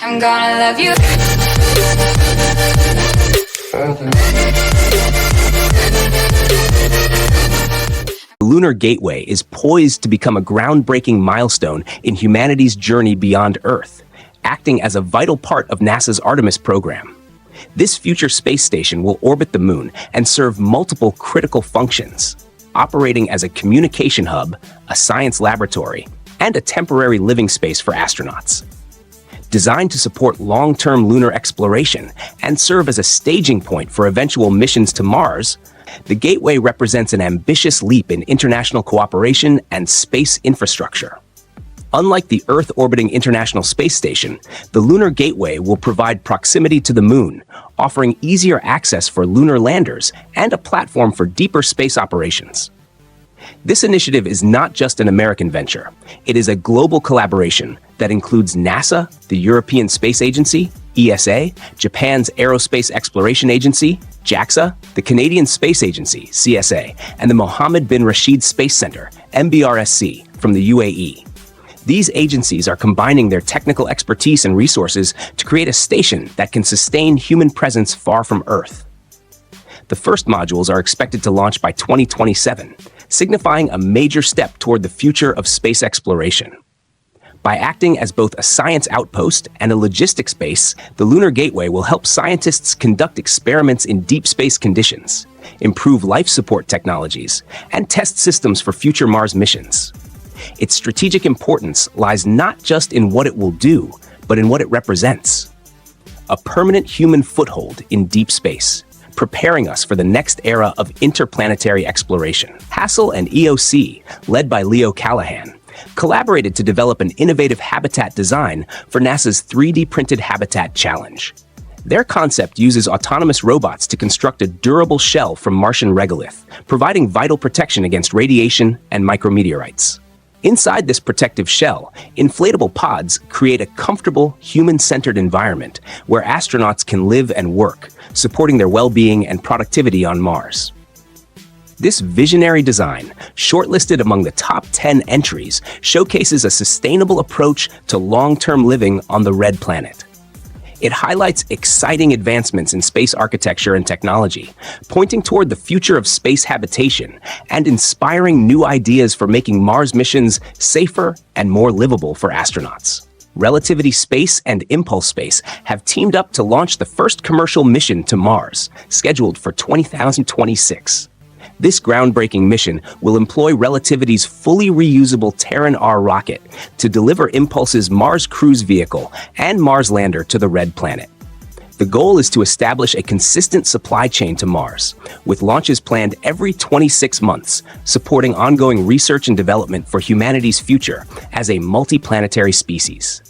I'm gonna love you. The Lunar Gateway is poised to become a groundbreaking milestone in humanity's journey beyond Earth, acting as a vital part of NASA's Artemis program. This future space station will orbit the moon and serve multiple critical functions, operating as a communication hub, a science laboratory, and a temporary living space for astronauts. Designed to support long-term lunar exploration and serve as a staging point for eventual missions to Mars, the Gateway represents an ambitious leap in international cooperation and space infrastructure. Unlike the Earth-orbiting International Space Station, the Lunar Gateway will provide proximity to the Moon, offering easier access for lunar landers and a platform for deeper space operations. This initiative is not just an American venture. It is a global collaboration that includes NASA, the European Space Agency, ESA, Japan's Aerospace Exploration Agency, JAXA, the Canadian Space Agency, CSA, and the Mohammed bin Rashid Space Center, MBRSC, from the UAE. These agencies are combining their technical expertise and resources to create a station that can sustain human presence far from Earth. The first modules are expected to launch by 2027, signifying a major step toward the future of space exploration. By acting as both a science outpost and a logistics base, the Lunar Gateway will help scientists conduct experiments in deep space conditions, improve life support technologies, and test systems for future Mars missions. Its strategic importance lies not just in what it will do, but in what it represents. A permanent human foothold in deep space, preparing us for the next era of interplanetary exploration. Hassel and EOC, led by Leo Callahan, collaborated to develop an innovative habitat design for NASA's 3D printed habitat challenge. Their concept uses autonomous robots to construct a durable shell from Martian regolith, providing vital protection against radiation and micrometeorites. Inside this protective shell, inflatable pods create a comfortable, human-centered environment where astronauts can live and work, supporting their well-being and productivity on Mars. This visionary design, shortlisted among the top 10 entries, showcases a sustainable approach to long-term living on the red planet. It highlights exciting advancements in space architecture and technology, pointing toward the future of space habitation and inspiring new ideas for making Mars missions safer and more livable for astronauts. Relativity Space and Impulse Space have teamed up to launch the first commercial mission to Mars, scheduled for 2026. This groundbreaking mission will employ Relativity's fully reusable Terran R rocket to deliver Impulse's Mars cruise vehicle and Mars lander to the Red Planet. The goal is to establish a consistent supply chain to Mars, with launches planned every 26 months, supporting ongoing research and development for humanity's future as a multiplanetary species.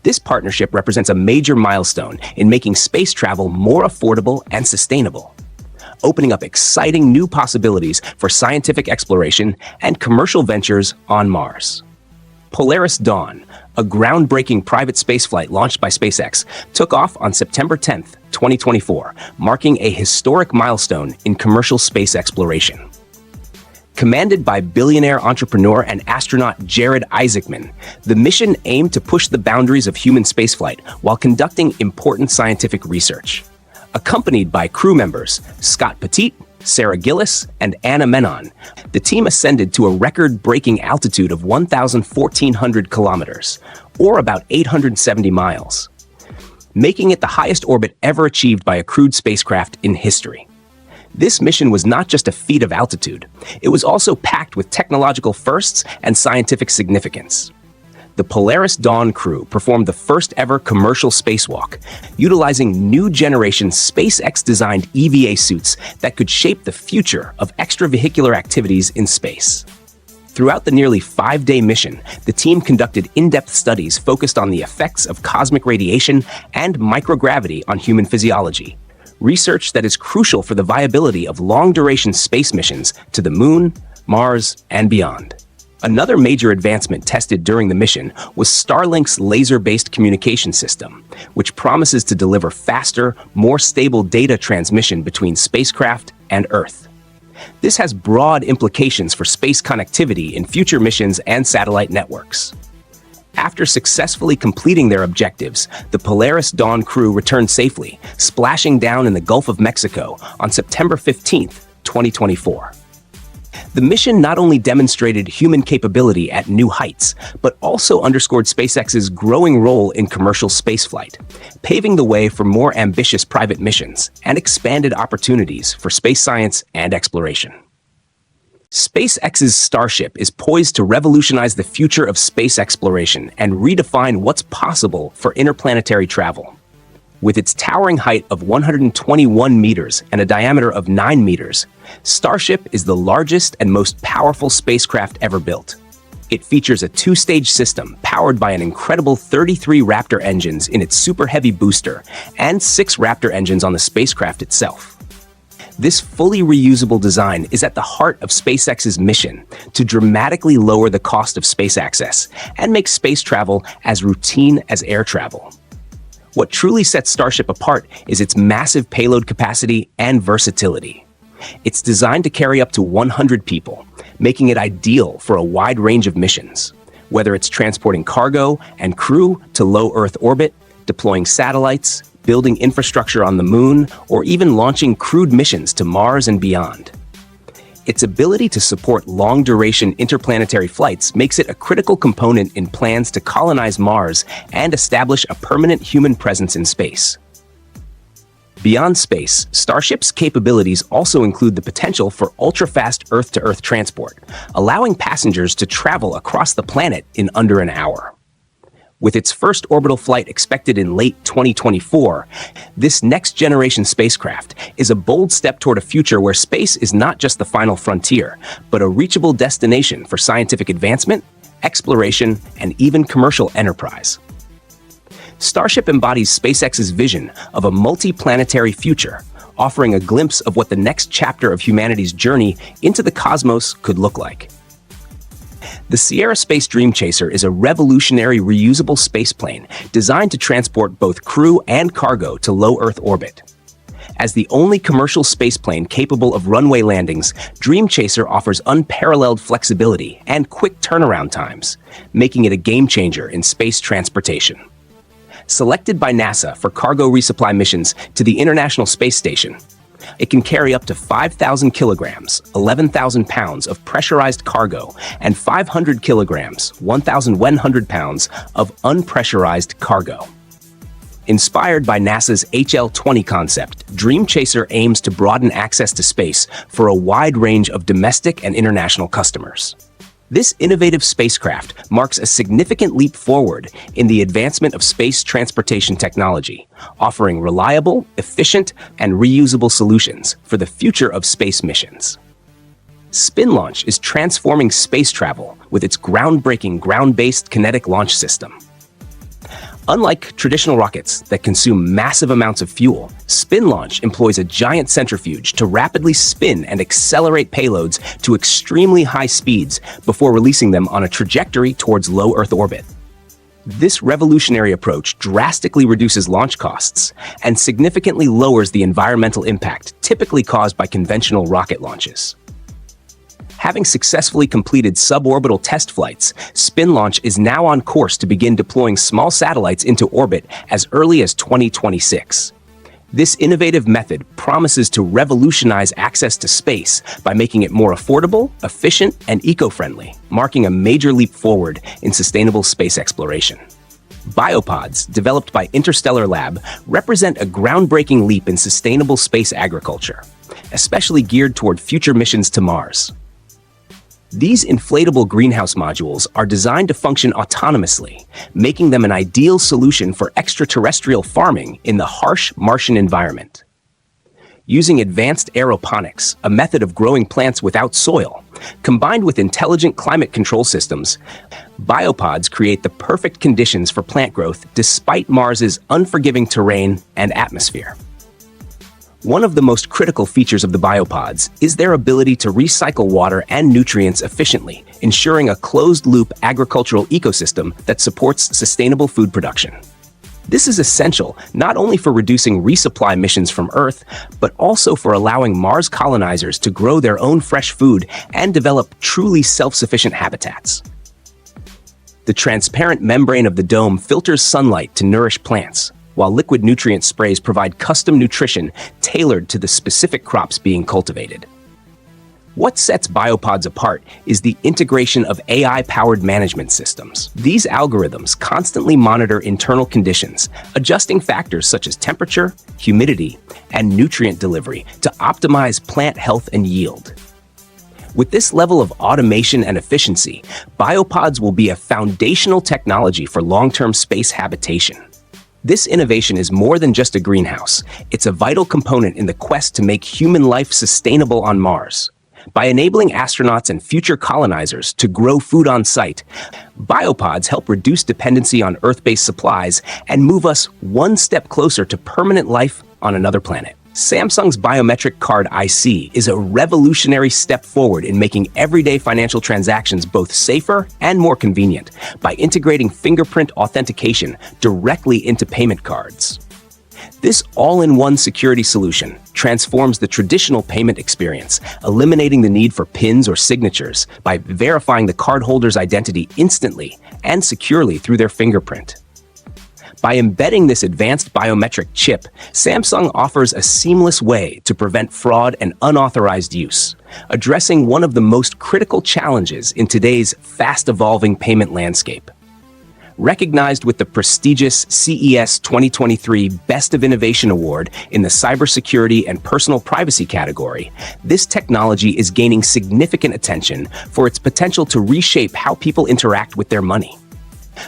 This partnership represents a major milestone in making space travel more affordable and sustainable, opening up exciting new possibilities for scientific exploration and commercial ventures on Mars. Polaris Dawn, a groundbreaking private spaceflight launched by SpaceX, took off on September 10, 2024, marking a historic milestone in commercial space exploration. Commanded by billionaire entrepreneur and astronaut Jared Isaacman, the mission aimed to push the boundaries of human spaceflight while conducting important scientific research. Accompanied by crew members Scott Petit, Sarah Gillis, and Anna Menon, the team ascended to a record-breaking altitude of 1,400 kilometers, or about 870 miles, making it the highest orbit ever achieved by a crewed spacecraft in history. This mission was not just a feat of altitude, it was also packed with technological firsts and scientific significance. The Polaris Dawn crew performed the first-ever commercial spacewalk, utilizing new-generation SpaceX-designed EVA suits that could shape the future of extravehicular activities in space. Throughout the nearly 5-day mission, the team conducted in-depth studies focused on the effects of cosmic radiation and microgravity on human physiology, research that is crucial for the viability of long-duration space missions to the Moon, Mars, and beyond. Another major advancement tested during the mission was Starlink's laser-based communication system, which promises to deliver faster, more stable data transmission between spacecraft and Earth. This has broad implications for space connectivity in future missions and satellite networks. After successfully completing their objectives, the Polaris Dawn crew returned safely, splashing down in the Gulf of Mexico on September 15, 2024. The mission not only demonstrated human capability at new heights, but also underscored SpaceX's growing role in commercial spaceflight, paving the way for more ambitious private missions and expanded opportunities for space science and exploration. SpaceX's Starship is poised to revolutionize the future of space exploration and redefine what's possible for interplanetary travel. With its towering height of 121 meters and a diameter of 9 meters, Starship is the largest and most powerful spacecraft ever built. It features a 2-stage system powered by an incredible 33 Raptor engines in its Super Heavy booster and 6 Raptor engines on the spacecraft itself. This fully reusable design is at the heart of SpaceX's mission to dramatically lower the cost of space access and make space travel as routine as air travel. What truly sets Starship apart is its massive payload capacity and versatility. It's designed to carry up to 100 people, making it ideal for a wide range of missions. Whether it's transporting cargo and crew to low Earth orbit, deploying satellites, building infrastructure on the Moon, or even launching crewed missions to Mars and beyond. Its ability to support long-duration interplanetary flights makes it a critical component in plans to colonize Mars and establish a permanent human presence in space. Beyond space, Starship's capabilities also include the potential for ultra-fast Earth-to-Earth transport, allowing passengers to travel across the planet in under an hour. With its first orbital flight expected in late 2024, this next-generation spacecraft is a bold step toward a future where space is not just the final frontier, but a reachable destination for scientific advancement, exploration, and even commercial enterprise. Starship embodies SpaceX's vision of a multi-planetary future, offering a glimpse of what the next chapter of humanity's journey into the cosmos could look like. The Sierra Space Dream Chaser is a revolutionary reusable spaceplane designed to transport both crew and cargo to low Earth orbit. As the only commercial spaceplane capable of runway landings, Dream Chaser offers unparalleled flexibility and quick turnaround times, making it a game-changer in space transportation. Selected by NASA for cargo resupply missions to the International Space Station, it can carry up to 5,000 kilograms, 11,000 pounds of pressurized cargo, and 500 kilograms, 1,100 pounds of unpressurized cargo. Inspired by NASA's HL-20 concept, Dream Chaser aims to broaden access to space for a wide range of domestic and international customers. This innovative spacecraft marks a significant leap forward in the advancement of space transportation technology, offering reliable, efficient, and reusable solutions for the future of space missions. Spin Launch is transforming space travel with its groundbreaking ground-based kinetic launch system. Unlike traditional rockets that consume massive amounts of fuel, Spin Launch employs a giant centrifuge to rapidly spin and accelerate payloads to extremely high speeds before releasing them on a trajectory towards low Earth orbit. This revolutionary approach drastically reduces launch costs and significantly lowers the environmental impact typically caused by conventional rocket launches. Having successfully completed suborbital test flights, Spin Launch is now on course to begin deploying small satellites into orbit as early as 2026. This innovative method promises to revolutionize access to space by making it more affordable, efficient, and eco-friendly, marking a major leap forward in sustainable space exploration. Biopods, developed by Interstellar Lab, represent a groundbreaking leap in sustainable space agriculture, especially geared toward future missions to Mars. These inflatable greenhouse modules are designed to function autonomously, making them an ideal solution for extraterrestrial farming in the harsh Martian environment. Using advanced aeroponics, a method of growing plants without soil, Combined with intelligent climate control systems, biopods create the perfect conditions for plant growth despite Mars's unforgiving terrain and atmosphere. One of the most critical features of the biopods is their ability to recycle water and nutrients efficiently, ensuring a closed-loop agricultural ecosystem that supports sustainable food production. This is essential not only for reducing resupply emissions from Earth, but also for allowing Mars colonizers to grow their own fresh food and develop truly self-sufficient habitats. The transparent membrane of the dome filters sunlight to nourish plants, while liquid nutrient sprays provide custom nutrition tailored to the specific crops being cultivated. What sets biopods apart is the integration of AI-powered management systems. These algorithms constantly monitor internal conditions, adjusting factors such as temperature, humidity, and nutrient delivery to optimize plant health and yield. With this level of automation and efficiency, biopods will be a foundational technology for long-term space habitation. This innovation is more than just a greenhouse. It's a vital component in the quest to make human life sustainable on Mars. By enabling astronauts and future colonizers to grow food on site, biopods help reduce dependency on Earth-based supplies and move us one step closer to permanent life on another planet. Samsung's biometric card IC is a revolutionary step forward in making everyday financial transactions both safer and more convenient by integrating fingerprint authentication directly into payment cards. This all-in-one security solution transforms the traditional payment experience, eliminating the need for PINs or signatures by verifying the cardholder's identity instantly and securely through their fingerprint. By embedding this advanced biometric chip, Samsung offers a seamless way to prevent fraud and unauthorized use, addressing one of the most critical challenges in today's fast-evolving payment landscape. Recognized with the prestigious CES 2023 Best of Innovation Award in the Cybersecurity and Personal Privacy category, this technology is gaining significant attention for its potential to reshape how people interact with their money.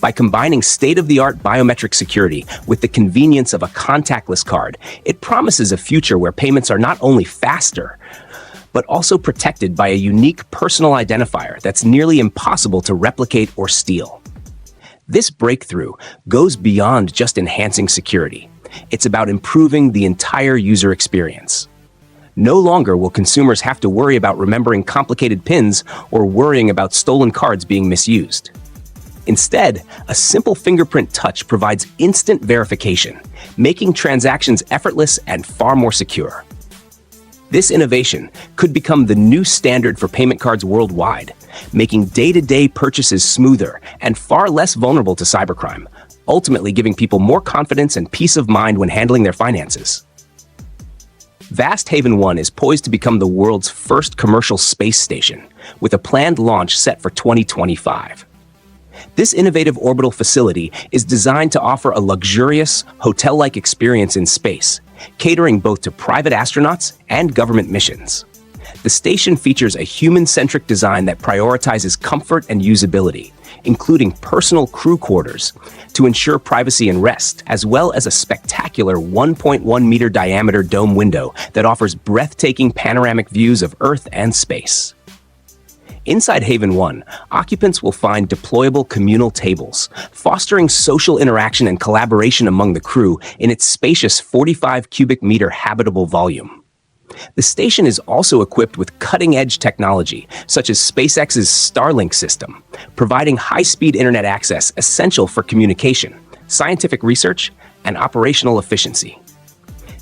By combining state-of-the-art biometric security with the convenience of a contactless card, it promises a future where payments are not only faster, but also protected by a unique personal identifier that's nearly impossible to replicate or steal. This breakthrough goes beyond just enhancing security. It's about improving the entire user experience. No longer will consumers have to worry about remembering complicated PINs or worrying about stolen cards being misused. Instead, a simple fingerprint touch provides instant verification, making transactions effortless and far more secure. This innovation could become the new standard for payment cards worldwide, making day-to-day purchases smoother and far less vulnerable to cybercrime, ultimately giving people more confidence and peace of mind when handling their finances. Vast Haven 1 is poised to become the world's first commercial space station, with a planned launch set for 2025. This innovative orbital facility is designed to offer a luxurious, hotel-like experience in space, catering both to private astronauts and government missions. The station features a human-centric design that prioritizes comfort and usability, including personal crew quarters to ensure privacy and rest, as well as a spectacular 1.1-meter diameter dome window that offers breathtaking panoramic views of Earth and space. Inside Haven 1, occupants will find deployable communal tables, fostering social interaction and collaboration among the crew in its spacious 45 cubic meter habitable volume. The station is also equipped with cutting-edge technology, such as SpaceX's Starlink system, providing high-speed internet access essential for communication, scientific research, and operational efficiency.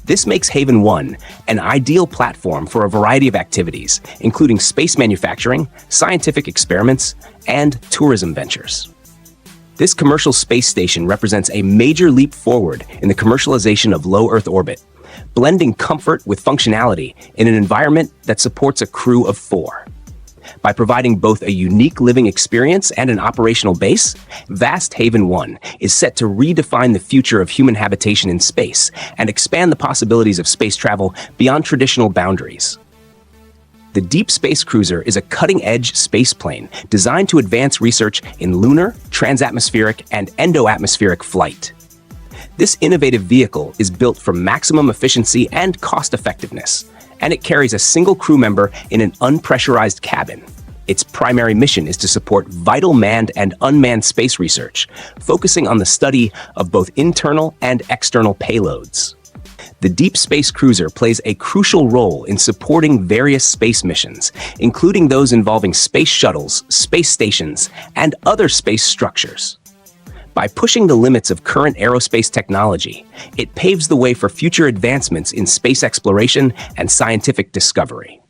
This makes Haven 1 an ideal platform for a variety of activities, including space manufacturing, scientific experiments, and tourism ventures. This commercial space station represents a major leap forward in the commercialization of low Earth orbit, blending comfort with functionality in an environment that supports a crew of 4. By providing both a unique living experience and an operational base, Vast Haven 1 is set to redefine the future of human habitation in space and expand the possibilities of space travel beyond traditional boundaries. The Deep Space Cruiser is a cutting-edge spaceplane designed to advance research in lunar, transatmospheric, and endoatmospheric flight. This innovative vehicle is built for maximum efficiency and cost-effectiveness, and it carries a single crew member in an unpressurized cabin. Its primary mission is to support vital manned and unmanned space research, focusing on the study of both internal and external payloads. The Deep Space Cruiser plays a crucial role in supporting various space missions, including those involving space shuttles, space stations, and other space structures. By pushing the limits of current aerospace technology, it paves the way for future advancements in space exploration and scientific discovery.